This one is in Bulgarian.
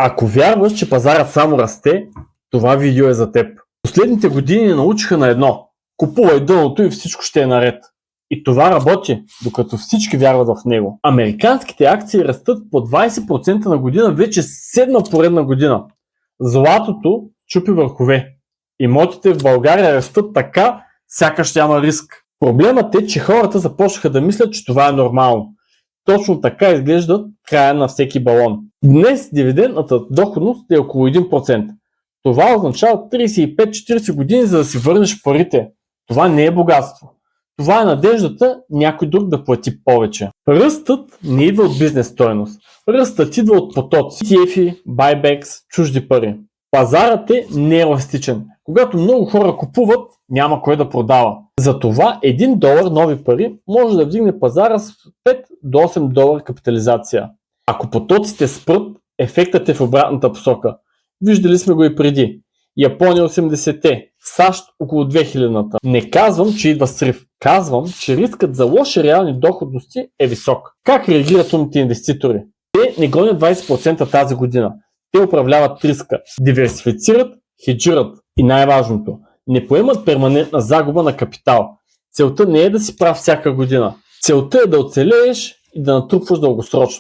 Ако вярваш, че пазарът само расте, това видео е за теб. Последните години ни научиха на едно. Купувай дъното и всичко ще е наред. И това работи, докато всички вярват в него. Американските акции растат по 20% на година вече 7 поредна година. Златото чупи върхове. Имотите в България растат така, сякаш няма риск. Проблемът е, че хората започнаха да мислят, че това е нормално. Точно така изглежда края на всеки балон. Днес дивидендната доходност е около 1%. Това означава 35-40 години, за да си върнеш парите. Това не е богатство. Това е надеждата някой друг да плати повече. Ръстът не идва от бизнес стойност. Ръстът идва от потоци, ETF-и, buybacks, чужди пари. Пазарът е нееластичен. Когато много хора купуват, няма кой да продава. Затова $1 нови пари може да вдигне пазара с 5 до $8 капитализация. Ако потоците спрат, ефектът е в обратната посока. Виждали сме го и преди. Япония 80-те, САЩ около 2000-та. Не казвам, че идва срив. Казвам, че рискът за лоши реални доходности е висок. Как реагират умните инвеститори? Те не гонят 20% тази година. Те управляват риска, диверсифицират, хеджират и най-важното, не поемат перманентна загуба на капитал. Целта не е да си прав всяка година. Целта е да оцелееш и да натрупваш дългосрочно.